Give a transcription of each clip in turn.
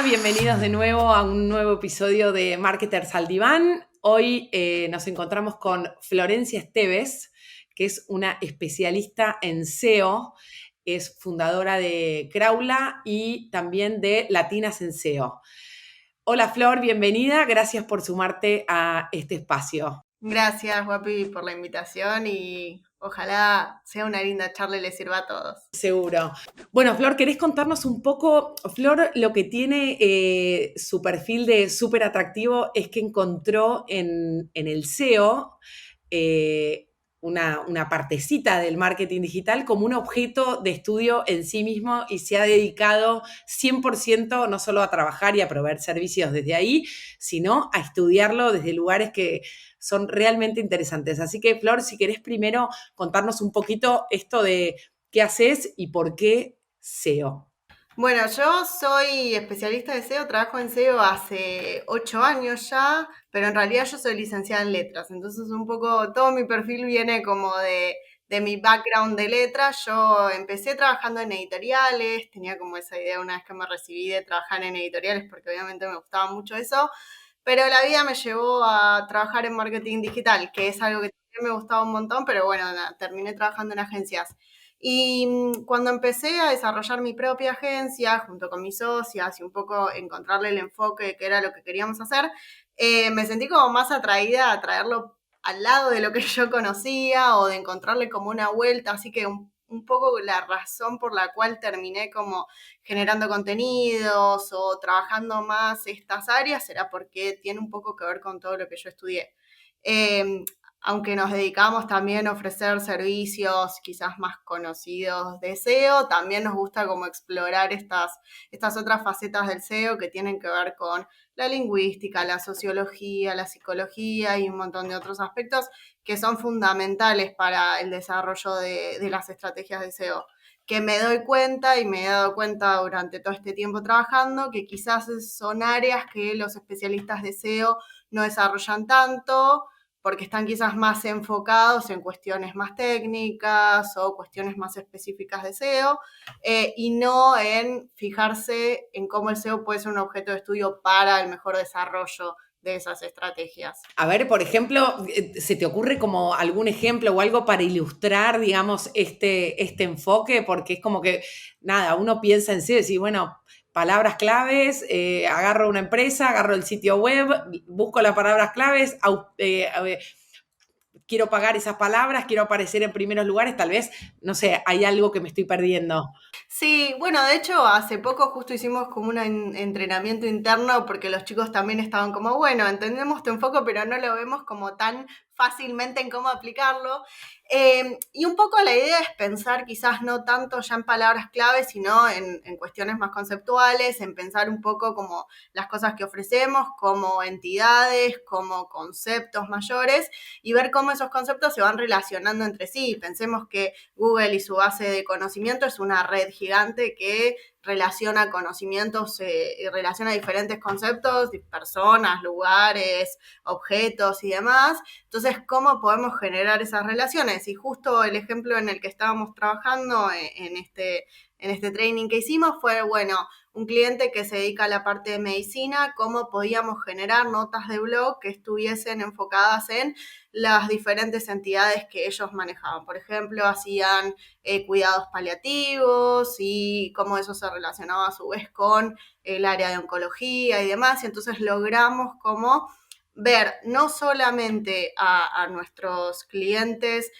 bienvenidos de nuevo a un nuevo episodio de Marketers al Diván. Hoy nos encontramos con Florencia Esteves, que es una especialista en SEO, es fundadora de Crawla y también de Latinas en SEO. Hola Flor, bienvenida, gracias por sumarte a este espacio. Gracias, Guapi, por la invitación y ojalá sea una linda charla y les sirva a todos. Seguro. Bueno, Flor, ¿querés contarnos un poco? Flor, lo que tiene su perfil de súper atractivo es que encontró en el SEO una partecita del marketing digital como un objeto de estudio en sí mismo y se ha dedicado 100% no solo a trabajar y a proveer servicios desde ahí, sino a estudiarlo desde lugares que son realmente interesantes. Así que, Flor, si querés primero contarnos un poquito esto de qué haces y por qué SEO. Bueno, yo soy especialista de SEO, trabajo en SEO hace 8 años ya, pero en realidad yo soy licenciada en letras, entonces un poco todo mi perfil viene como de mi background de letras. Yo empecé trabajando en editoriales, tenía como esa idea una vez que me recibí de trabajar en editoriales porque obviamente me gustaba mucho eso, pero la vida me llevó a trabajar en marketing digital, que es algo que también me gustaba un montón, pero bueno, nada, terminé trabajando en agencias. Y cuando empecé a desarrollar mi propia agencia, junto con mis socias y un poco encontrarle el enfoque que era lo que queríamos hacer, me sentí como más atraída a traerlo al lado de lo que yo conocía o de encontrarle como una vuelta, así que un poco la razón por la cual terminé como generando contenidos o trabajando más estas áreas era porque tiene un poco que ver con todo lo que yo estudié. Eh, Aunque nos dedicamos también a ofrecer servicios quizás más conocidos de SEO, también nos gusta como explorar estas otras facetas del SEO que tienen que ver con la lingüística, la sociología, la psicología y un montón de otros aspectos que son fundamentales para el desarrollo de las estrategias de SEO. Que me doy cuenta y me he dado cuenta durante todo este tiempo trabajando que quizás son áreas que los especialistas de SEO no desarrollan tanto porque están quizás más enfocados en cuestiones más técnicas o cuestiones más específicas de SEO, y no en fijarse en cómo el SEO puede ser un objeto de estudio para el mejor desarrollo de esas estrategias. A ver, por ejemplo, ¿se te ocurre como algún ejemplo o algo para ilustrar, digamos, este enfoque? Porque es como que, nada, uno piensa en sí y decir, bueno, palabras claves, agarro una empresa, agarro el sitio web, busco las palabras claves, quiero pagar esas palabras, quiero aparecer en primeros lugares, tal vez, no sé, hay algo que me estoy perdiendo. Sí, bueno, de hecho, hace poco justo hicimos como un entrenamiento interno porque los chicos también estaban como, bueno, entendemos tu enfoque, pero no lo vemos como tan fácilmente en cómo aplicarlo. Y un poco la idea es pensar quizás no tanto ya en palabras clave, sino en cuestiones más conceptuales, en pensar un poco como las cosas que ofrecemos, como entidades, como conceptos mayores, y ver cómo esos conceptos se van relacionando entre sí. Pensemos que Google y su base de conocimiento es una red gigante que relaciona conocimientos y relaciona diferentes conceptos, personas, lugares, objetos y demás. Entonces, ¿cómo podemos generar esas relaciones? Y justo el ejemplo en el que estábamos trabajando en este training que hicimos fue, bueno, un cliente que se dedica a la parte de medicina, cómo podíamos generar notas de blog que estuviesen enfocadas en las diferentes entidades que ellos manejaban. Por ejemplo, hacían cuidados paliativos y cómo eso se relacionaba a su vez con el área de oncología y demás. Y entonces logramos como ver no solamente a nuestros clientes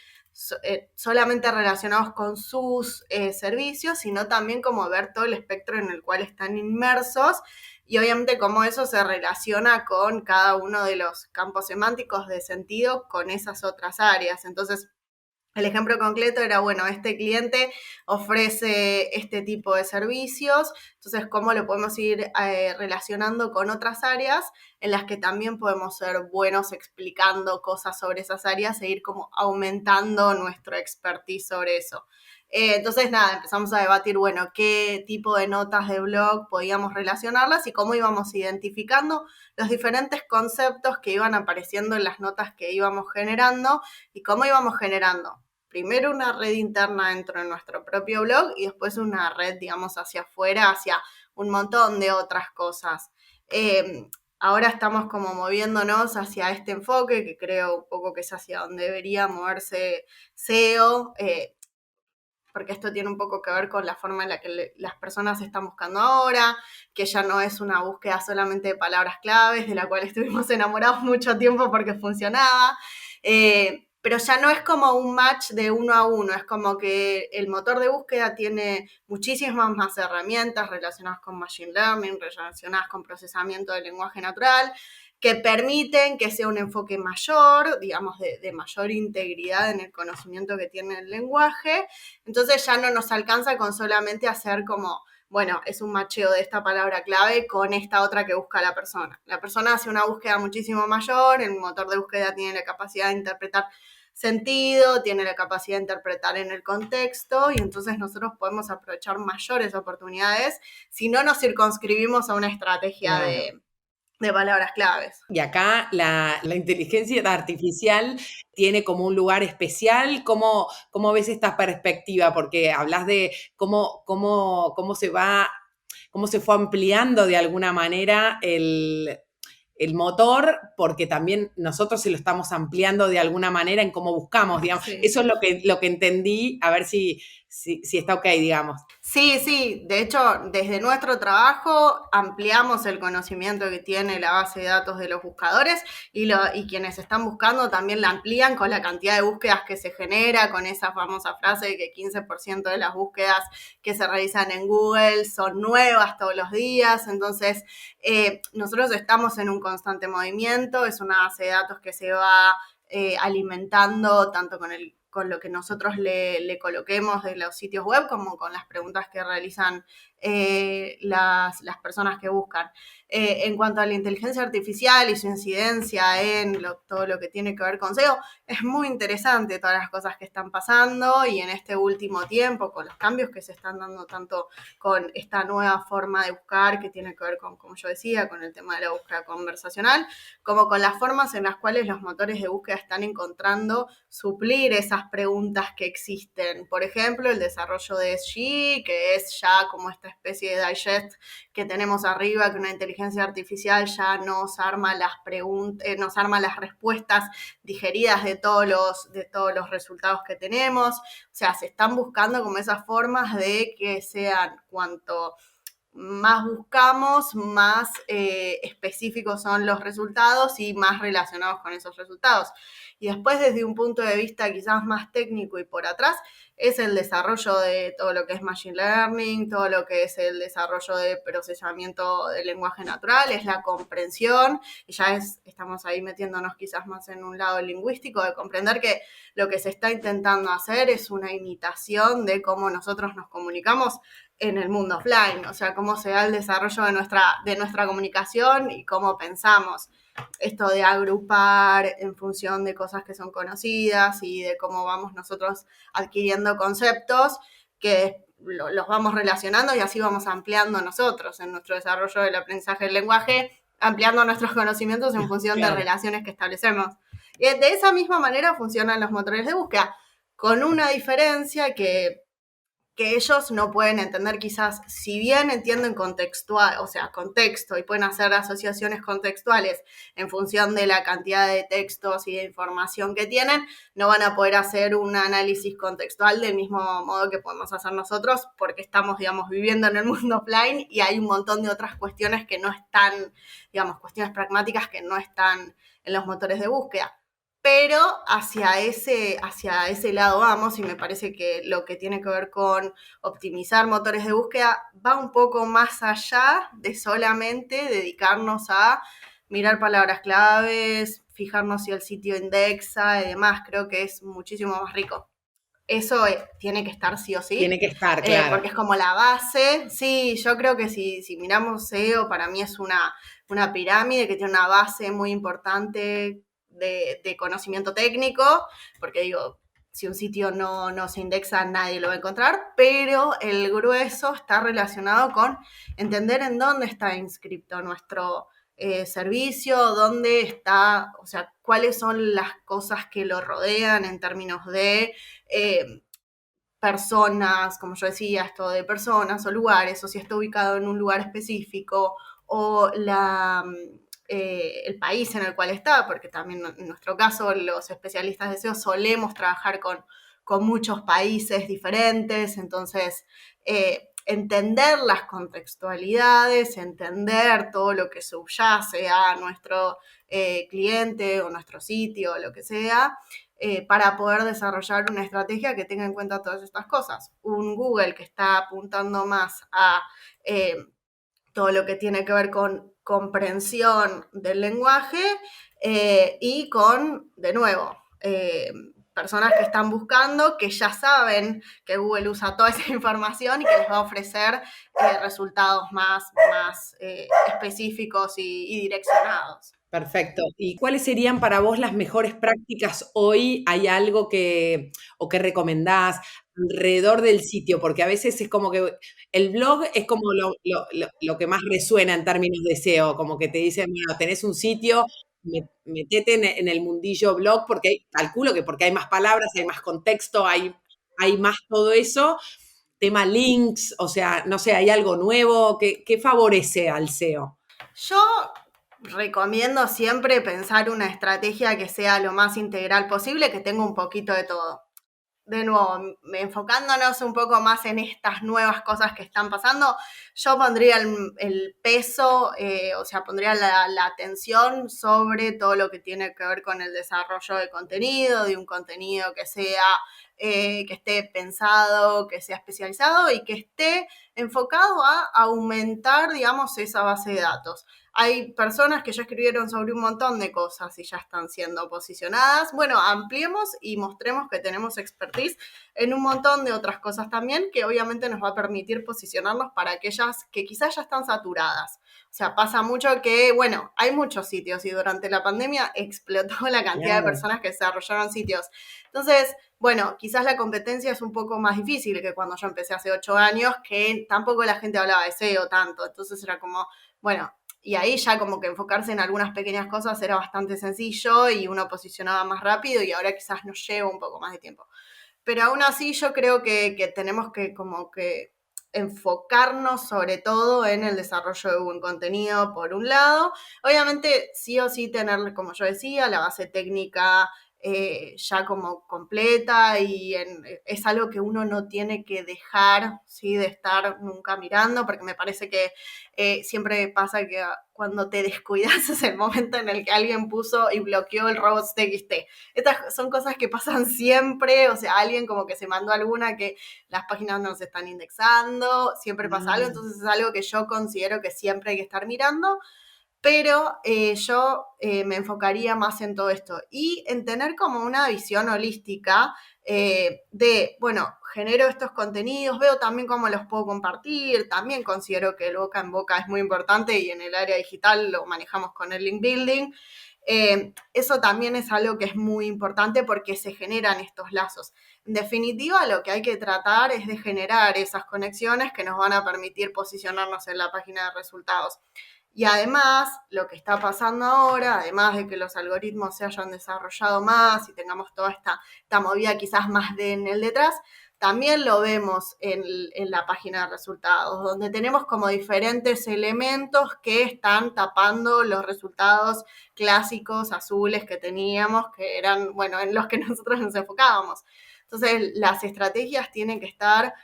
solamente relacionados con sus servicios, sino también como ver todo el espectro en el cual están inmersos y obviamente cómo eso se relaciona con cada uno de los campos semánticos de sentido con esas otras áreas. Entonces, el ejemplo concreto era, bueno, este cliente ofrece este tipo de servicios, entonces cómo lo podemos ir relacionando con otras áreas en las que también podemos ser buenos explicando cosas sobre esas áreas e ir como aumentando nuestro expertise sobre eso. Entonces, nada, empezamos a debatir, bueno, qué tipo de notas de blog podíamos relacionarlas y cómo íbamos identificando los diferentes conceptos que iban apareciendo en las notas que íbamos generando y cómo íbamos generando primero una red interna dentro de nuestro propio blog y después una red, digamos, hacia afuera, hacia un montón de otras cosas. Ahora estamos como moviéndonos hacia este enfoque, que creo un poco que es hacia donde debería moverse SEO, porque esto tiene un poco que ver con la forma en la que las personas están buscando ahora, que ya no es una búsqueda solamente de palabras claves, de la cual estuvimos enamorados mucho tiempo porque funcionaba, pero ya no es como un match de uno a uno, es como que el motor de búsqueda tiene muchísimas más herramientas relacionadas con Machine Learning, relacionadas con procesamiento del lenguaje natural, que permiten que sea un enfoque mayor, digamos, de mayor integridad en el conocimiento que tiene el lenguaje. Entonces ya no nos alcanza con solamente hacer como, bueno, es un macheo de esta palabra clave con esta otra que busca la persona. La persona hace una búsqueda muchísimo mayor, el motor de búsqueda tiene la capacidad de interpretar sentido, tiene la capacidad de interpretar en el contexto y entonces nosotros podemos aprovechar mayores oportunidades si no nos circunscribimos a una estrategia Claro. de palabras claves. Y acá la inteligencia artificial tiene como un lugar especial. ¿Cómo ves esta perspectiva? Porque hablas de cómo cómo se fue ampliando de alguna manera el motor, porque también nosotros se lo estamos ampliando de alguna manera en cómo buscamos, digamos. Sí. Eso es lo que entendí, a ver si está ok, digamos. Sí, sí, de hecho, desde nuestro trabajo ampliamos el conocimiento que tiene la base de datos de los buscadores y quienes están buscando también la amplían con la cantidad de búsquedas que se genera, con esa famosa frase de que 15% de las búsquedas que se realizan en Google son nuevas todos los días. Entonces, nosotros estamos en un constante movimiento, es una base de datos que se va alimentando tanto con lo que nosotros le coloquemos de los sitios web, como con las preguntas que realizan las personas que buscan. En cuanto a la inteligencia artificial y su incidencia en todo lo que tiene que ver con SEO, es muy interesante todas las cosas que están pasando y en este último tiempo, con los cambios que se están dando tanto con esta nueva forma de buscar que tiene que ver con, como yo decía, con el tema de la búsqueda conversacional, como con las formas en las cuales los motores de búsqueda están encontrando suplir esas preguntas que existen. Por ejemplo, el desarrollo de SGE, que es ya como esta especie de digest que tenemos arriba, que una inteligencia artificial ya nos arma las preguntas, nos arma las respuestas digeridas de todos los resultados que tenemos. O sea, se están buscando como esas formas de que sean cuanto más buscamos, más específicos son los resultados y más relacionados con esos resultados. Y después, desde un punto de vista quizás más técnico y por atrás, es el desarrollo de todo lo que es Machine Learning, todo lo que es el desarrollo de procesamiento del lenguaje natural, es la comprensión, y ya estamos ahí metiéndonos quizás más en un lado lingüístico, de comprender que lo que se está intentando hacer es una imitación de cómo nosotros nos comunicamos en el mundo offline, o sea, cómo se da el desarrollo de nuestra comunicación y cómo pensamos. Esto de agrupar en función de cosas que son conocidas y de cómo vamos nosotros adquiriendo conceptos que los vamos relacionando y así vamos ampliando nosotros en nuestro desarrollo del aprendizaje del lenguaje, ampliando nuestros conocimientos en función de Claro. relaciones que establecemos. Y de esa misma manera funcionan los motores de búsqueda, con una diferencia que ellos no pueden entender quizás, si bien entienden contextual, o sea, contexto y pueden hacer asociaciones contextuales en función de la cantidad de textos y de información que tienen, no van a poder hacer un análisis contextual del mismo modo que podemos hacer nosotros porque estamos, digamos, viviendo en el mundo offline y hay un montón de otras cuestiones que no están, digamos, cuestiones pragmáticas que no están en los motores de búsqueda. Pero hacia ese lado vamos y me parece que lo que tiene que ver con optimizar motores de búsqueda va un poco más allá de solamente dedicarnos a mirar palabras claves, fijarnos si el sitio indexa y demás. Creo que es muchísimo más rico. Eso tiene que estar sí o sí, Tiene que estar, claro. porque es como la base. Sí, yo creo que si miramos SEO, para mí es una pirámide que tiene una base muy importante de conocimiento técnico, porque digo, si un sitio no se indexa, nadie lo va a encontrar, pero el grueso está relacionado con entender en dónde está inscripto nuestro servicio, dónde está, o sea, cuáles son las cosas que lo rodean en términos de personas, como yo decía, esto de personas o lugares, o si está ubicado en un lugar específico, o el país en el cual está, porque también en nuestro caso los especialistas de SEO solemos trabajar con muchos países diferentes, entonces entender las contextualidades, entender todo lo que subyace a nuestro cliente o nuestro sitio o lo que sea, para poder desarrollar una estrategia que tenga en cuenta todas estas cosas. Un Google que está apuntando más a todo lo que tiene que ver con comprensión del lenguaje y con, de nuevo, personas que están buscando, que ya saben que Google usa toda esa información y que les va a ofrecer resultados más específicos y direccionados. Perfecto. ¿Y cuáles serían para vos las mejores prácticas hoy? ¿Hay algo o que recomendás alrededor del sitio? Porque a veces es como que el blog es como lo que más resuena en términos de SEO, como que te dicen, bueno, tenés un sitio, metete en el mundillo blog, porque calculo que porque hay más palabras, hay más contexto, hay más todo eso. Tema links, o sea, no sé, ¿hay algo nuevo? ¿Qué favorece al SEO? Yo recomiendo siempre pensar una estrategia que sea lo más integral posible, que tenga un poquito de todo. De nuevo, enfocándonos un poco más en estas nuevas cosas que están pasando, yo pondría el peso, o sea, pondría la atención sobre todo lo que tiene que ver con el desarrollo de contenido, de un contenido que sea, que esté pensado, que sea especializado y que esté enfocado a aumentar, digamos, esa base de datos. Hay personas que ya escribieron sobre un montón de cosas y ya están siendo posicionadas. Bueno, ampliemos y mostremos que tenemos expertise en un montón de otras cosas también, que obviamente nos va a permitir posicionarnos para aquellas que quizás ya están saturadas. O sea, pasa mucho que, bueno, hay muchos sitios y durante la pandemia explotó la cantidad de Claro. personas que desarrollaron sitios. Entonces, bueno, quizás la competencia es un poco más difícil que cuando yo empecé hace 8 años, que tampoco la gente hablaba de SEO tanto. Entonces era como, bueno, y ahí ya como que enfocarse en algunas pequeñas cosas era bastante sencillo y uno posicionaba más rápido y ahora quizás nos lleva un poco más de tiempo. Pero aún así yo creo que tenemos que como que enfocarnos sobre todo en el desarrollo de buen contenido, por un lado. Obviamente, sí o sí tener, como yo decía, la base técnica ya como completa y es algo que uno no tiene que dejar, ¿sí? De estar nunca mirando, porque me parece que siempre pasa que cuando te descuidas es el momento en el que alguien puso y bloqueó el robots.txt. Estas son cosas que pasan siempre, o sea, alguien como que se mandó alguna que las páginas no se están indexando, siempre pasa algo, entonces es algo que yo considero que siempre hay que estar mirando, pero yo me enfocaría más en todo esto y en tener como una visión holística de, bueno, genero estos contenidos, veo también cómo los puedo compartir, también considero que el boca en boca es muy importante y en el área digital lo manejamos con el link building. Eso también es algo que es muy importante porque se generan estos lazos. En definitiva, lo que hay que tratar es de generar esas conexiones que nos van a permitir posicionarnos en la página de resultados. Y además, lo que está pasando ahora, además de que los algoritmos se hayan desarrollado más y tengamos toda esta movida quizás más en el detrás, también lo vemos en la página de resultados, donde tenemos como diferentes elementos que están tapando los resultados clásicos azules que teníamos, que eran, bueno, en los que nosotros nos enfocábamos. Entonces, las estrategias tienen que estar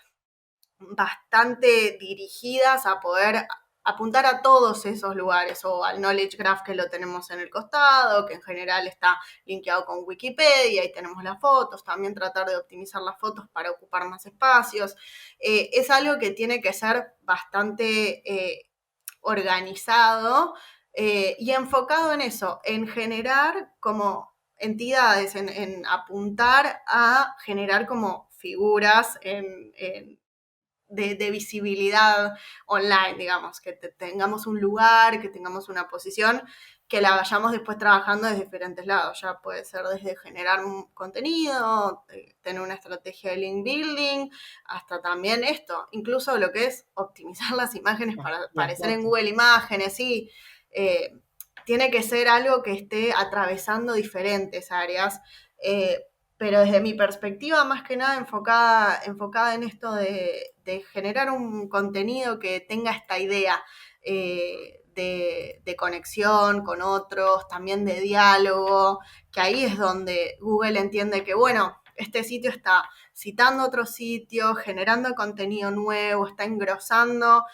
bastante dirigidas a poder apuntar a todos esos lugares o al Knowledge Graph que lo tenemos en el costado, que en general está linkeado con Wikipedia y tenemos las fotos, también tratar de optimizar las fotos para ocupar más espacios. Es algo que tiene que ser bastante organizado y enfocado en eso, en generar como entidades, en apuntar a generar como figuras de visibilidad online, digamos, que tengamos un lugar, que tengamos una posición, que la vayamos después trabajando desde diferentes lados. Ya puede ser desde generar un contenido, tener una estrategia de link building, hasta también esto, incluso lo que es optimizar las imágenes para aparecer en Google Imágenes, sí. Tiene que ser algo que esté atravesando diferentes áreas. pero desde mi perspectiva, más que nada enfocada en esto de generar un contenido que tenga esta idea de conexión con otros, también de diálogo, que ahí es donde Google entiende que, bueno, este sitio está citando otros sitios, generando contenido nuevo, está engrosando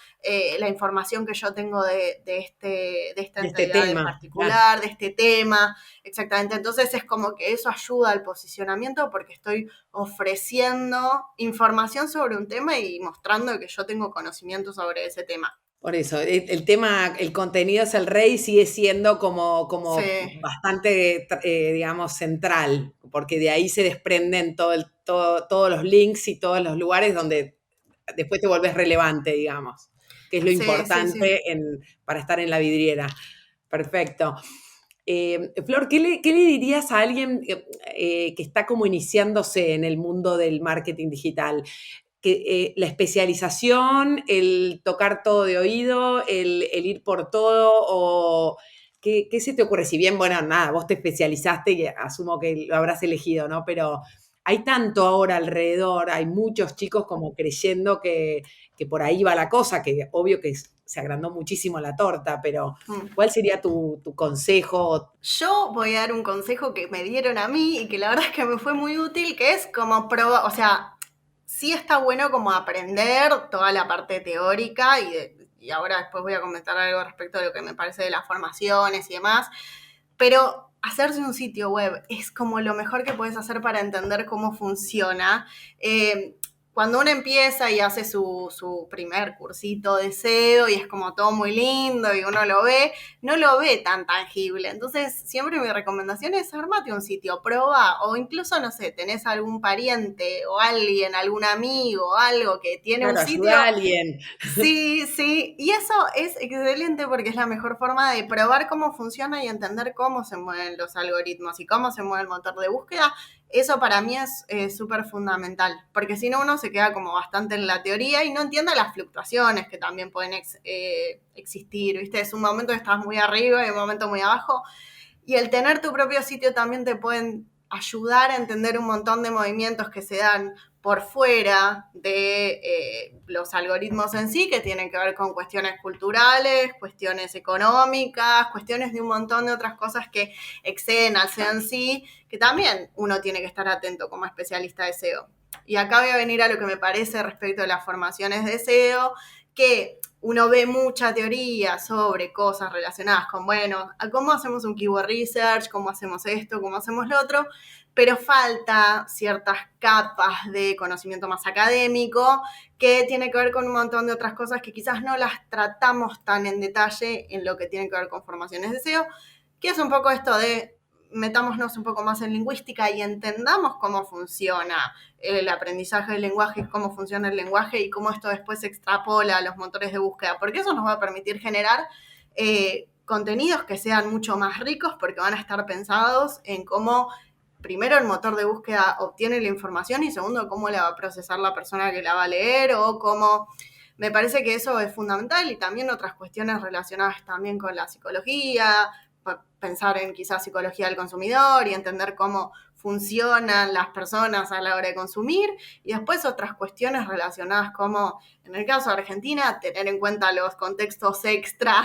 la información que yo tengo de esta De este entidad en tema, claro. particular, de este tema. Exactamente, entonces es como que eso ayuda al posicionamiento porque estoy ofreciendo información sobre un tema y mostrando que yo tengo conocimiento sobre ese tema. Por eso, el tema, el contenido es el rey, sigue siendo como Sí, bastante, digamos, central, porque de ahí se desprenden todos los links y todos los lugares donde después te volvés relevante, digamos, que es lo sí, sí, sí. importante para estar en la vidriera. Perfecto. Flor, ¿qué le dirías a alguien que está como iniciándose en el mundo del marketing digital? Que la especialización, el tocar todo de oído, el ir por todo, o ¿qué se te ocurre? Si bien, bueno, nada, vos te especializaste y asumo que lo habrás elegido, ¿no? Pero hay tanto ahora alrededor, hay muchos chicos como creyendo que por ahí va la cosa, que obvio que se agrandó muchísimo la torta, pero Mm. ¿cuál sería tu consejo? Yo voy a dar un consejo que me dieron a mí y que la verdad es que me fue muy útil, que es como probar, o sea, sí está bueno como aprender toda la parte teórica y ahora después voy a comentar algo respecto de lo que me parece de las formaciones y demás, pero hacerse un sitio web es como lo mejor que puedes hacer para entender cómo funciona. Cuando uno empieza y hace su primer cursito de SEO y es como todo muy lindo y uno lo ve, no lo ve tan tangible. Entonces, siempre mi recomendación es armate un sitio, probá, o incluso, no sé, tenés algún pariente o alguien, algún amigo, algo que tiene un Claro, sitio. ayuda a alguien. Sí, sí, y eso es excelente porque es la mejor forma de probar cómo funciona y entender cómo se mueven los algoritmos y cómo se mueve el motor de búsqueda. Eso para mí es súper fundamental, porque si no uno se queda como bastante en la teoría y no entiende las fluctuaciones que también pueden existir, ¿viste? Es un momento que estás muy arriba y un momento muy abajo, y el tener tu propio sitio también te pueden ayudar a entender un montón de movimientos que se dan por fuera de los algoritmos en sí, que tienen que ver con cuestiones culturales, cuestiones económicas, cuestiones de un montón de otras cosas que exceden al SEO en sí, que también uno tiene que estar atento como especialista de SEO. Y acá voy a venir a lo que me parece respecto de las formaciones de SEO, que uno ve mucha teoría sobre cosas relacionadas con, bueno, a cómo hacemos un keyword research, cómo hacemos esto, cómo hacemos lo otro, pero falta ciertas capas de conocimiento más académico que tiene que ver con un montón de otras cosas que quizás no las tratamos tan en detalle en lo que tiene que ver con formaciones de SEO, que es un poco esto de metámonos un poco más en lingüística y entendamos cómo funciona el aprendizaje del lenguaje, cómo funciona el lenguaje y cómo esto después se extrapola a los motores de búsqueda, porque eso nos va a permitir generar contenidos que sean mucho más ricos porque van a estar pensados en cómo primero el motor de búsqueda obtiene la información y segundo cómo la va a procesar la persona que la va a leer o cómo. Me parece que eso es fundamental y también otras cuestiones relacionadas también con la psicología, pensar en quizás psicología del consumidor y entender cómo funcionan las personas a la hora de consumir y después otras cuestiones relacionadas como en el caso de Argentina tener en cuenta los contextos extra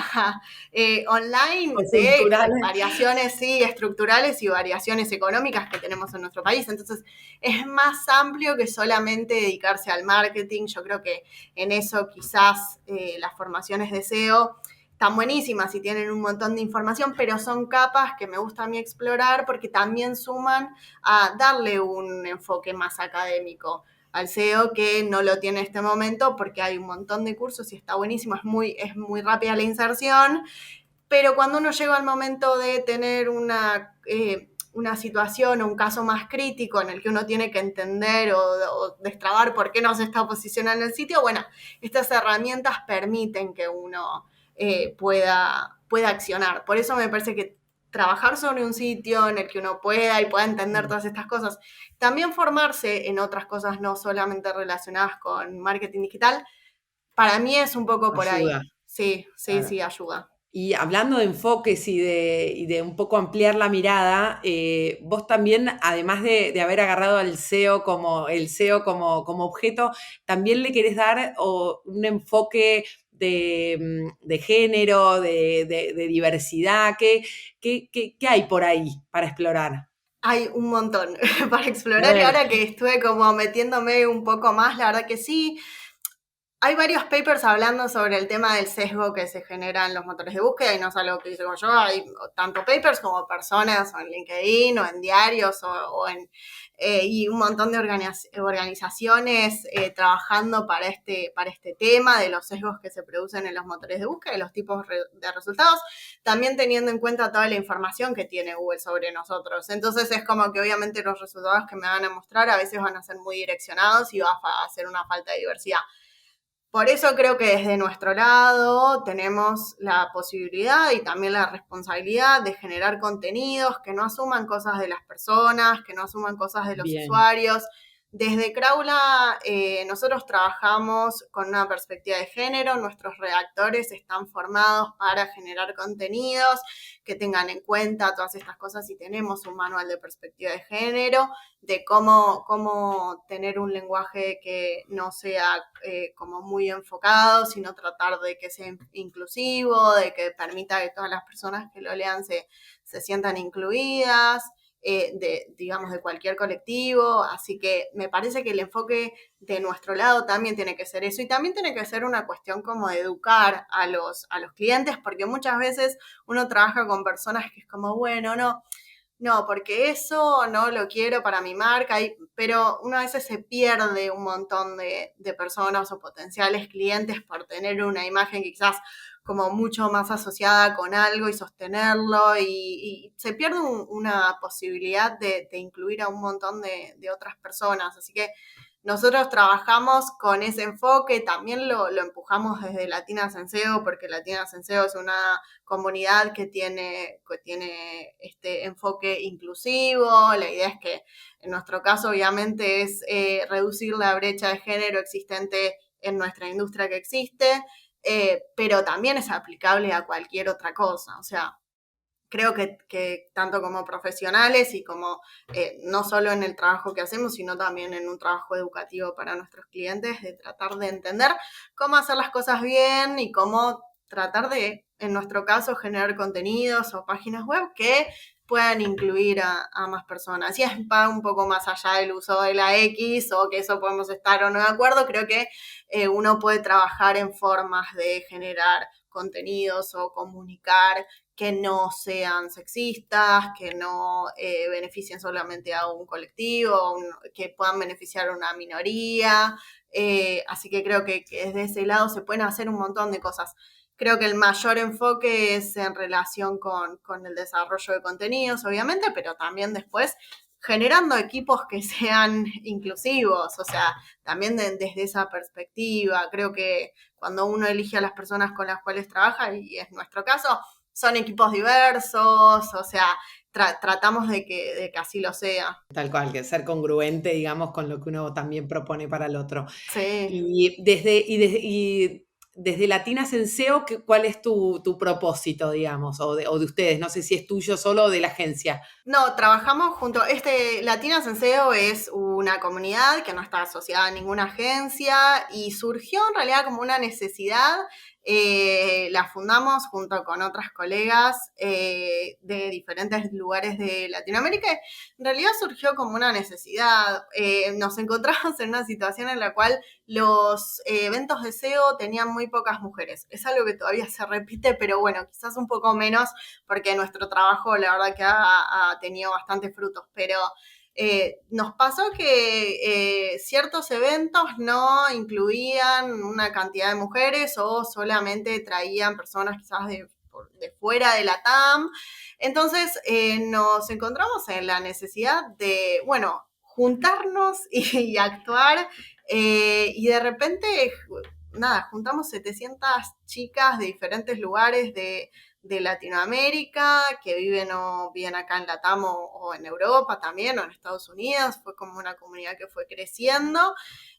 online O de culturales. variaciones sí estructurales y variaciones económicas que tenemos en nuestro país, entonces es más amplio que solamente dedicarse al marketing. Yo creo que en eso quizás las formaciones de SEO están buenísimas y tienen un montón de información, pero son capas que me gusta a mí explorar porque también suman a darle un enfoque más académico al SEO que no lo tiene en este momento porque hay un montón de cursos y está buenísimo, es muy rápida la inserción, pero cuando uno llega al momento de tener una situación o un caso más crítico en el que uno tiene que entender o destrabar por qué no se está posicionando el sitio, bueno, estas herramientas permiten que uno pueda accionar. Por eso me parece que trabajar sobre un sitio en el que uno pueda y pueda entender todas estas cosas, también formarse en otras cosas no solamente relacionadas con marketing digital, para mí es un poco por ahí. Ayuda. Sí, sí, Claro. sí, ayuda. Y hablando de enfoques y de un poco ampliar la mirada, vos también, además de haber agarrado al SEO como el SEO como objeto, también le querés dar un enfoque de género, de diversidad. ¿Qué hay por ahí para explorar? Hay un montón para A explorar y ver, ahora que estuve como metiéndome un poco más, la verdad que sí. Hay varios papers hablando sobre el tema del sesgo que se genera en los motores de búsqueda y no es algo que digo yo, hay tanto papers como personas o en LinkedIn o en diarios y un montón de organizaciones trabajando para este tema de los sesgos que se producen en los motores de búsqueda y los tipos de resultados, también teniendo en cuenta toda la información que tiene Google sobre nosotros. Entonces es como que obviamente los resultados que me van a mostrar a veces van a ser muy direccionados y va a hacer una falta de diversidad. Por eso creo que desde nuestro lado tenemos la posibilidad y también la responsabilidad de generar contenidos que no asuman cosas de las personas, que no asuman cosas de los bien. usuarios. Desde Craula nosotros trabajamos con una perspectiva de género, nuestros redactores están formados para generar contenidos que tengan en cuenta todas estas cosas y tenemos un manual de perspectiva de género de cómo tener un lenguaje que no sea como muy enfocado, sino tratar de que sea inclusivo, de que permita que todas las personas que lo lean se sientan incluidas, digamos, de cualquier colectivo. Así que me parece que el enfoque de nuestro lado también tiene que ser eso y también tiene que ser una cuestión como de educar a los clientes, porque muchas veces uno trabaja con personas que es como, bueno, no, porque eso no lo quiero para mi marca, pero una vez se pierde un montón de personas o potenciales clientes por tener una imagen quizás como mucho más asociada con algo y sostenerlo y se pierde una posibilidad de incluir a un montón de otras personas. Así que nosotros trabajamos con ese enfoque, también lo empujamos desde Latinas en SEO, porque Latinas en SEO es una comunidad que tiene este enfoque inclusivo. La idea es que en nuestro caso obviamente es reducir la brecha de género existente en nuestra industria que existe, pero también es aplicable a cualquier otra cosa. O sea, creo que tanto como profesionales y como no solo en el trabajo que hacemos, sino también en un trabajo educativo para nuestros clientes, de tratar de entender cómo hacer las cosas bien y cómo tratar de, en nuestro caso, generar contenidos o páginas web que puedan incluir a más personas. Y es va un poco más allá del uso de la X o que eso podemos estar o no de acuerdo. Creo que uno puede trabajar en formas de generar contenidos o comunicar que no sean sexistas, que no beneficien solamente a un colectivo, que puedan beneficiar a una minoría. Así que creo que desde ese lado se pueden hacer un montón de cosas. Creo que el mayor enfoque es en relación con el desarrollo de contenidos, obviamente, pero también después generando equipos que sean inclusivos, o sea, también desde esa perspectiva. Creo que cuando uno elige a las personas con las cuales trabaja, y es nuestro caso, son equipos diversos, o sea, tratamos de que así lo sea. Tal cual, que ser congruente, digamos, con lo que uno también propone para el otro. Sí. Y desde Latinas en SEO, ¿cuál es tu propósito, digamos, o de ustedes? No sé si es tuyo solo o de la agencia. No, trabajamos junto. Latinas en SEO es una comunidad que no está asociada a ninguna agencia y surgió en realidad como una necesidad. La fundamos junto con otras colegas de diferentes lugares de Latinoamérica. En realidad surgió como una necesidad. Nos encontramos en una situación en la cual los eventos de SEO tenían muy pocas mujeres. Es algo que todavía se repite, pero bueno, quizás un poco menos porque nuestro trabajo la verdad que ha tenido bastantes frutos, pero nos pasó que ciertos eventos no incluían una cantidad de mujeres o solamente traían personas quizás de fuera de la TAM. Entonces nos encontramos en la necesidad de, bueno, juntarnos y actuar y de repente, nada, juntamos 700 chicas de diferentes lugares de Latinoamérica, que viven o bien acá en Latam o en Europa también, o en Estados Unidos. Fue como una comunidad que fue creciendo.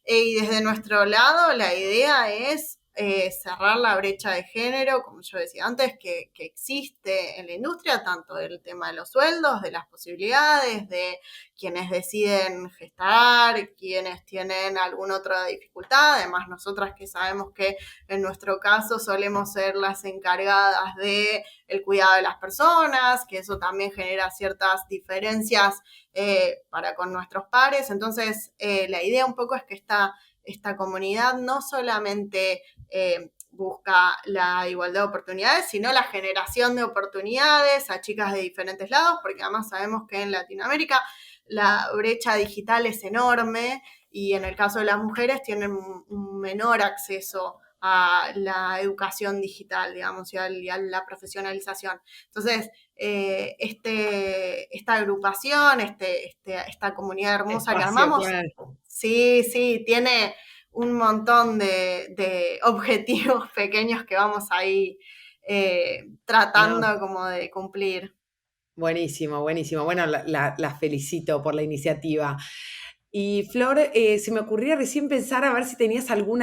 Y desde nuestro lado, la idea es cerrar la brecha de género, como yo decía antes, que existe en la industria, tanto del tema de los sueldos, de las posibilidades, de quienes deciden gestar, quienes tienen alguna otra dificultad. Además, nosotras que sabemos que en nuestro caso solemos ser las encargadas de el cuidado de las personas, que eso también genera ciertas diferencias para con nuestros pares. Entonces, la idea un poco es que esta comunidad no solamente busca la igualdad de oportunidades, sino la generación de oportunidades a chicas de diferentes lados, porque además sabemos que en Latinoamérica la brecha digital es enorme y en el caso de las mujeres tienen un menor acceso a la educación digital, digamos, y a la profesionalización. Entonces, esta agrupación, esta comunidad hermosa que Espacio, armamos, claro. sí, tiene un montón de objetivos pequeños que vamos ahí tratando No, como de cumplir. buenísimo, buenísimo. Bueno, la felicito por la iniciativa. Y Flor, se me ocurría recién pensar a ver si tenías algún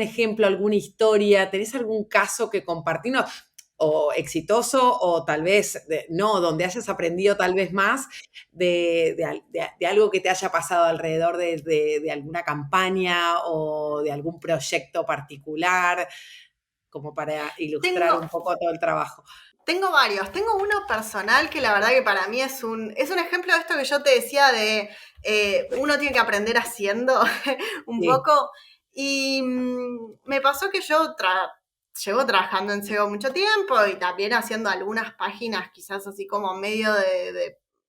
ejemplo, alguna historia, ¿tenés algún caso que compartirnos? O exitoso, o tal vez no, donde hayas aprendido tal vez más de algo que te haya pasado alrededor de alguna campaña o de algún proyecto particular, como para ilustrar Tengo, un poco todo el trabajo. Tengo varios. Tengo uno personal que la verdad que para mí es un ejemplo de esto que yo te decía de uno tiene que aprender haciendo un Sí, poco. Y me pasó que yo llevo trabajando en SEO mucho tiempo y también haciendo algunas páginas quizás así como medio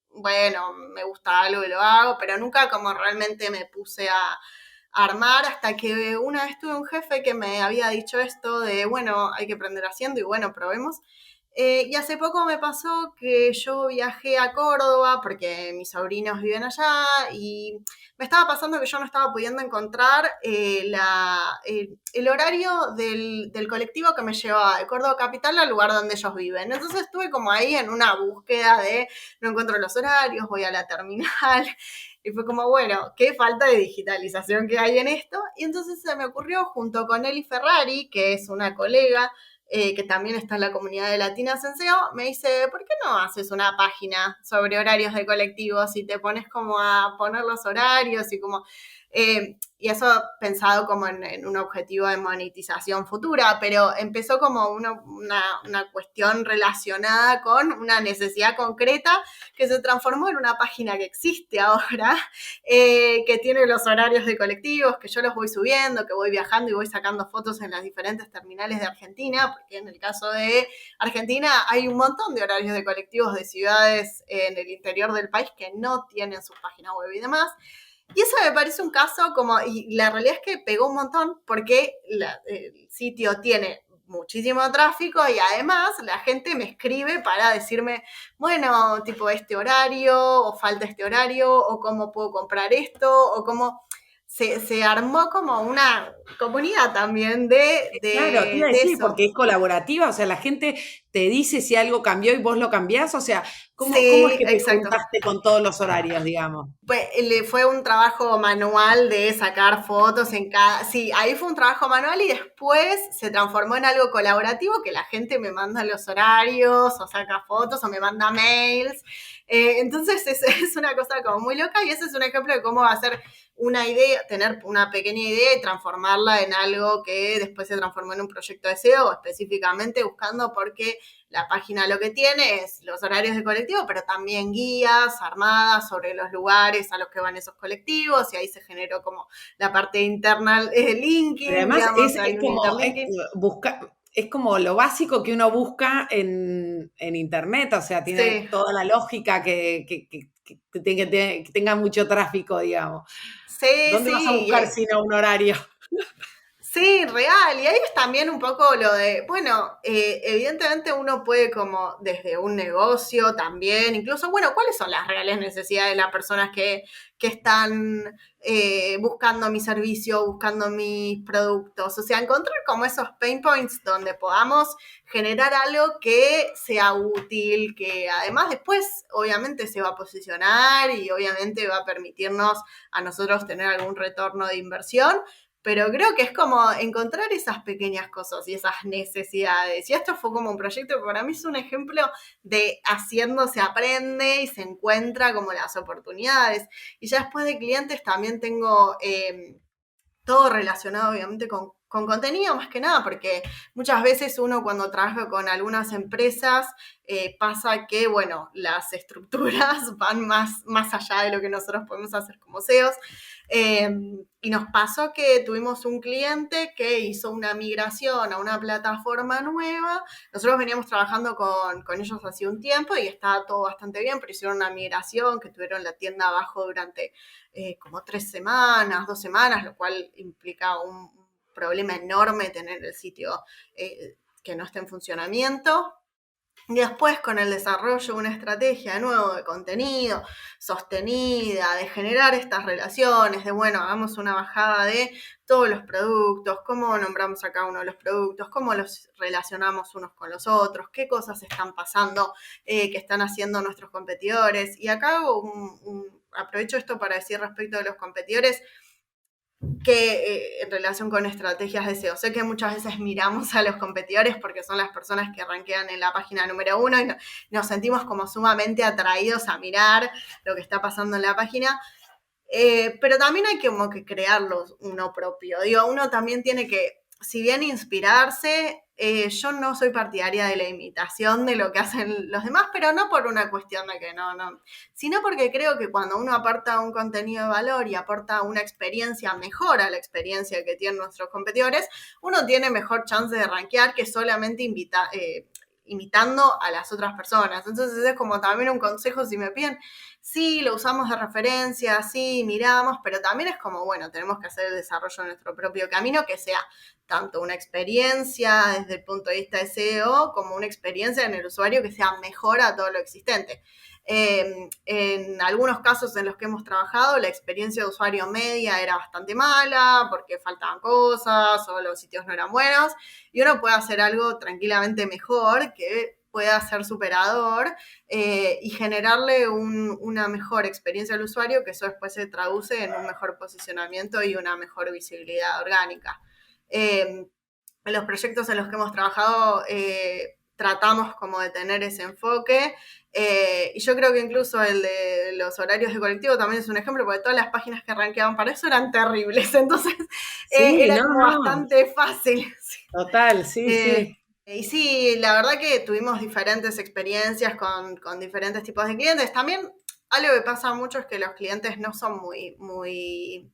bueno, me gusta algo y lo hago, pero nunca como realmente me puse a armar hasta que una vez tuve un jefe que me había dicho esto de, bueno, hay que aprender haciendo y bueno, probemos. Y hace poco me pasó que yo viajé a Córdoba porque mis sobrinos viven allá y me estaba pasando que yo no estaba pudiendo encontrar el horario del colectivo que me llevaba de Córdoba Capital al lugar donde ellos viven. Entonces estuve como ahí en una búsqueda de no encuentro los horarios, voy a la terminal. Y fue como, bueno, qué falta de digitalización que hay en esto. Y entonces se me ocurrió junto con Eli Ferrari, que es una colega que también está en la comunidad de Latinas en SEO, me dice, ¿por qué no haces una página sobre horarios de colectivos y te pones como a poner los horarios y como... y eso pensado como en un objetivo de monetización futura, pero empezó como una cuestión relacionada con una necesidad concreta que se transformó en una página que existe ahora, que tiene los horarios de colectivos, que yo los voy subiendo, que voy viajando y voy sacando fotos en las diferentes terminales de Argentina, porque en el caso de Argentina hay un montón de horarios de colectivos de ciudades en el interior del país que no tienen sus páginas web y demás. Y eso me parece un caso como, y la realidad es que pegó un montón porque el sitio tiene muchísimo tráfico y además la gente me escribe para decirme, bueno, tipo este horario, o falta este horario, o cómo puedo comprar esto, o cómo se armó como una comunidad también claro, te iba a de decir, eso. porque es colaborativa, o sea, la gente te dice si algo cambió y vos lo cambiás, o sea, ¿cómo es Sí, que te exacto. juntaste con todos los horarios, digamos? Pues fue un trabajo manual de sacar fotos en cada... Sí, ahí fue un trabajo manual y después se transformó en algo colaborativo que la gente me manda los horarios o saca fotos o me manda mails. Entonces es una cosa como muy loca y ese es un ejemplo de cómo va a ser una idea, tener una pequeña idea y transformarla en algo que después se transformó en un proyecto de SEO, específicamente buscando porque la página lo que tiene es los horarios de colectivo, pero también guías armadas sobre los lugares a los que van esos colectivos, y ahí se generó como la parte interna, Pero linking, además digamos, hay un interlinking. es como lo básico que uno busca en internet, o sea, tiene Sí, toda la lógica que tenga mucho tráfico, digamos. sí, ¿Dónde vas a sí. buscar si no un horario? Sí, real. Y ahí es también un poco lo de, bueno, evidentemente uno puede como desde un negocio también, incluso, bueno, ¿cuáles son las reales necesidades de las personas que están buscando mi servicio, buscando mis productos? O sea, encontrar como esos pain points donde podamos generar algo que sea útil, que además después obviamente se va a posicionar y obviamente va a permitirnos a nosotros tener algún retorno de inversión, pero creo que es como encontrar esas pequeñas cosas y esas necesidades. Y esto fue como un proyecto que para mí es un ejemplo de haciendo se aprende y se encuentra como las oportunidades. Y ya después de clientes también tengo todo relacionado obviamente con contenido más que nada, porque muchas veces uno cuando trabaja con algunas empresas pasa que, bueno, las estructuras van más allá de lo que nosotros podemos hacer como CEOs. Y nos pasó que tuvimos un cliente que hizo una migración a una plataforma nueva. Nosotros veníamos trabajando con ellos hace un tiempo y estaba todo bastante bien, pero hicieron una migración que tuvieron la tienda abajo durante como 3 semanas, 2 semanas, lo cual implica un problema enorme tener el sitio que no esté en funcionamiento. Y después con el desarrollo de una estrategia de nuevo de contenido sostenida, de generar estas relaciones, de bueno, hagamos una bajada de todos los productos, cómo nombramos a cada uno de los productos, cómo los relacionamos unos con los otros, qué cosas están pasando, que están haciendo nuestros competidores. Y acá hago aprovecho esto para decir respecto de los competidores, que en relación con estrategias de SEO. Sé que muchas veces miramos a los competidores porque son las personas que rankean en la página número 1 y nos sentimos como sumamente atraídos a mirar lo que está pasando en la página. Pero también hay que como que crearlo uno propio. Digo, uno también tiene que, si bien inspirarse, yo no soy partidaria de la imitación de lo que hacen los demás, pero no por una cuestión de que no, sino porque creo que cuando uno aporta un contenido de valor y aporta una experiencia, mejora la experiencia que tienen nuestros competidores, uno tiene mejor chance de rankear que solamente imitando a las otras personas. Entonces es como también un consejo si me piden, sí, lo usamos de referencia, sí, miramos, pero también es como, bueno, tenemos que hacer el desarrollo de nuestro propio camino, que sea tanto una experiencia desde el punto de vista de SEO, como una experiencia en el usuario que sea mejor a todo lo existente. En algunos casos en los que hemos trabajado, la experiencia de usuario media era bastante mala, porque faltaban cosas o los sitios no eran buenos, y uno puede hacer algo tranquilamente mejor que pueda ser superador y generarle una mejor experiencia al usuario, que eso después se traduce en un mejor posicionamiento y una mejor visibilidad orgánica. En los proyectos en los que hemos trabajado tratamos como de tener ese enfoque y yo creo que incluso el de los horarios de colectivo también es un ejemplo, porque todas las páginas que rankeaban para eso eran terribles, entonces Sí, era no, como no. bastante fácil. Total, sí, sí. Y sí, la verdad que tuvimos diferentes experiencias con diferentes tipos de clientes. También algo que pasa mucho es que los clientes no son muy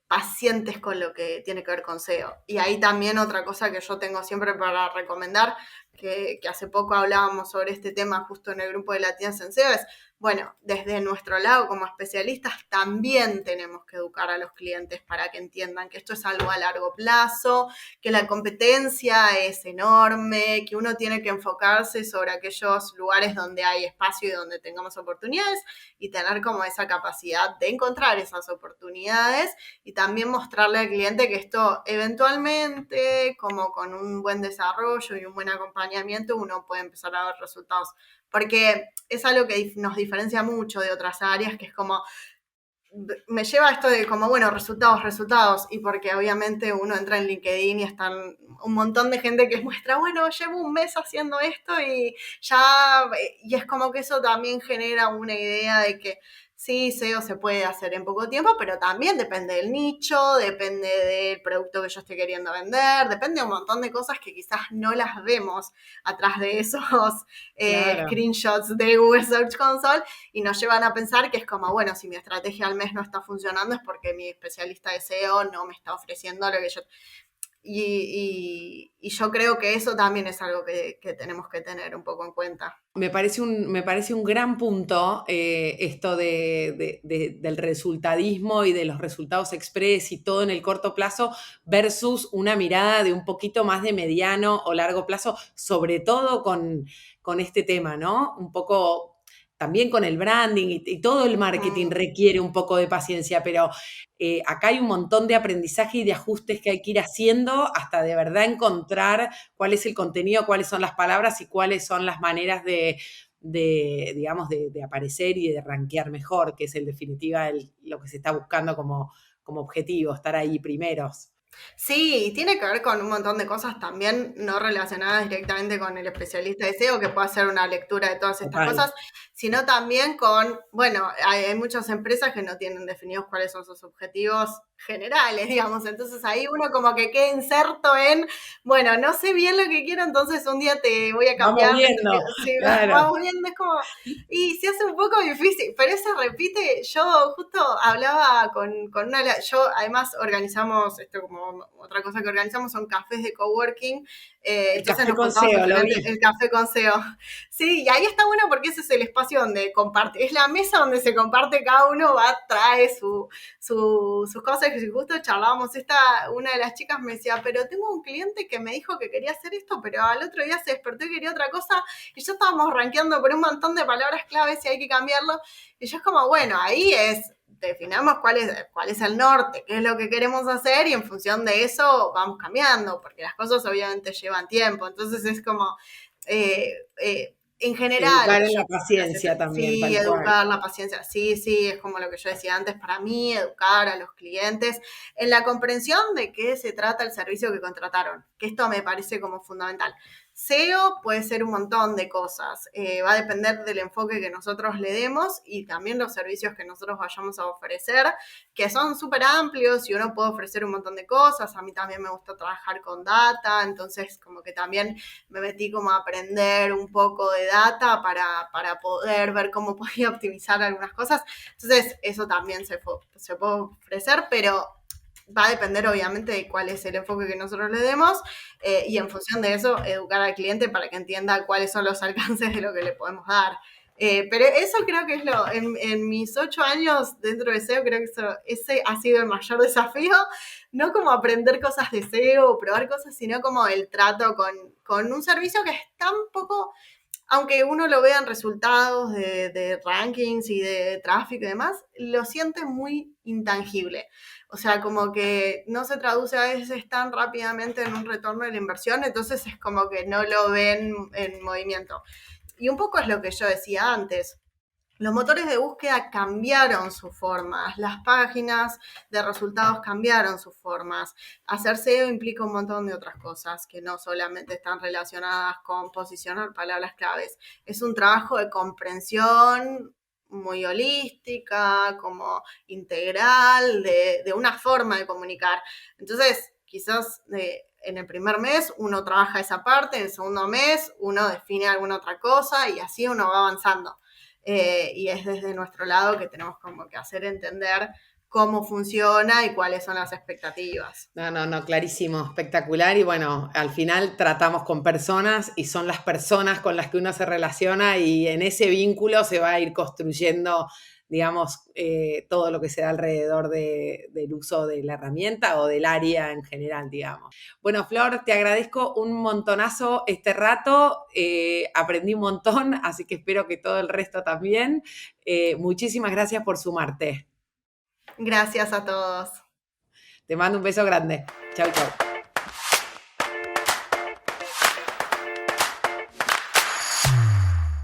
pacientes con lo que tiene que ver con SEO. Y ahí también otra cosa que yo tengo siempre para recomendar, que hace poco hablábamos sobre este tema justo en el grupo de Latinas en SEO, es, bueno, desde nuestro lado como especialistas también tenemos que educar a los clientes para que entiendan que esto es algo a largo plazo, que la competencia es enorme, que uno tiene que enfocarse sobre aquellos lugares donde hay espacio y donde tengamos oportunidades y tener como esa capacidad de encontrar esas oportunidades y también mostrarle al cliente que esto eventualmente, como con un buen desarrollo y un buen acompañamiento, uno puede empezar a ver resultados. Porque es algo que nos diferencia mucho de otras áreas, que es como, me lleva a esto de como, bueno, resultados, y porque obviamente uno entra en LinkedIn y están un montón de gente que muestra, bueno, llevo un mes haciendo esto y ya, y es como que eso también genera una idea de que sí, SEO se puede hacer en poco tiempo, pero también depende del nicho, depende del producto que yo esté queriendo vender, depende de un montón de cosas que quizás no las vemos atrás de esos Claro. screenshots de Google Search Console y nos llevan a pensar que es como, bueno, si mi estrategia al mes no está funcionando es porque mi especialista de SEO no me está ofreciendo lo que yo... Y yo creo que eso también es algo que tenemos que tener un poco en cuenta. Me parece un gran punto esto del resultadismo y de los resultados express y todo en el corto plazo versus una mirada de un poquito más de mediano o largo plazo, sobre todo con este tema, ¿no? Un poco también con el branding y todo el marketing Mm. requiere un poco de paciencia, pero acá hay un montón de aprendizaje y de ajustes que hay que ir haciendo hasta de verdad encontrar cuál es el contenido, cuáles son las palabras y cuáles son las maneras digamos, de aparecer y de rankear mejor, que es en definitiva lo que se está buscando como, como objetivo, estar ahí primeros. Sí, tiene que ver con un montón de cosas también no relacionadas directamente con el especialista de SEO, que puede hacer una lectura de todas estas Total. cosas, sino también con, bueno, hay muchas empresas que no tienen definidos cuáles son sus objetivos generales, digamos, entonces ahí uno como que queda inserto en, bueno, no sé bien lo que quiero, entonces un día te voy a Vamos cambiar, viendo, si claro. vamos viendo, es como, y se hace un poco difícil, pero se repite. Yo justo hablaba con una, yo además organizamos, esto como otra cosa que organizamos son cafés de coworking, El entonces café nos con juntamos SEO, lo diferentes, vi. el café con SEO. Sí, y ahí está bueno porque ese es el espacio donde comparte, es la mesa donde se comparte, cada uno va, trae sus cosas y sus gustos, charlábamos, una de las chicas me decía, pero tengo un cliente que me dijo que quería hacer esto, pero al otro día se despertó y quería otra cosa, y yo estábamos rankeando por un montón de palabras claves y hay que cambiarlo, y yo es como, bueno, ahí definamos cuál es el norte, qué es lo que queremos hacer y en función de eso vamos cambiando, porque las cosas obviamente llevan tiempo, entonces es como, en general, Educar en yo la paciencia también, sí, tal cual. educar la paciencia, sí, sí, es como lo que yo decía antes, para mí, educar a los clientes en la comprensión de qué se trata el servicio que contrataron, que esto me parece como fundamental. SEO puede ser un montón de cosas, va a depender del enfoque que nosotros le demos y también los servicios que nosotros vayamos a ofrecer, que son súper amplios y uno puede ofrecer un montón de cosas. A mí también me gusta trabajar con data, entonces como que también me metí como a aprender un poco de data para poder ver cómo podía optimizar algunas cosas. Entonces eso también se puede ofrecer, pero va a depender obviamente de cuál es el enfoque que nosotros le demos y en función de eso educar al cliente para que entienda cuáles son los alcances de lo que le podemos dar. Pero eso creo que es en mis 8 años dentro de SEO, creo que ese ha sido el mayor desafío, no como aprender cosas de SEO o probar cosas, sino como el trato con un servicio que es tan poco, aunque uno lo vea en resultados de rankings y de tráfico y demás, lo siente muy intangible. O sea, como que no se traduce a veces tan rápidamente en un retorno de la inversión, entonces es como que no lo ven en movimiento. Y un poco es lo que yo decía antes. Los motores de búsqueda cambiaron sus formas, las páginas de resultados cambiaron sus formas. Hacer SEO implica un montón de otras cosas que no solamente están relacionadas con posicionar palabras claves. Es un trabajo de comprensión muy holística, como integral, de una forma de comunicar. Entonces, quizás en el primer mes uno trabaja esa parte, en el segundo mes uno define alguna otra cosa y así uno va avanzando. Y es desde nuestro lado que tenemos como que hacer entender cómo funciona y cuáles son las expectativas. No, no, no, clarísimo, espectacular. Y bueno, al final tratamos con personas y son las personas con las que uno se relaciona y en ese vínculo se va a ir construyendo, digamos, todo lo que se da alrededor del uso de la herramienta o del área en general, digamos. Bueno, Flor, te agradezco un montonazo este rato, aprendí un montón, así que espero que todo el resto también. Muchísimas gracias por sumarte. Gracias a todos. Te mando un beso grande. Chau, chau.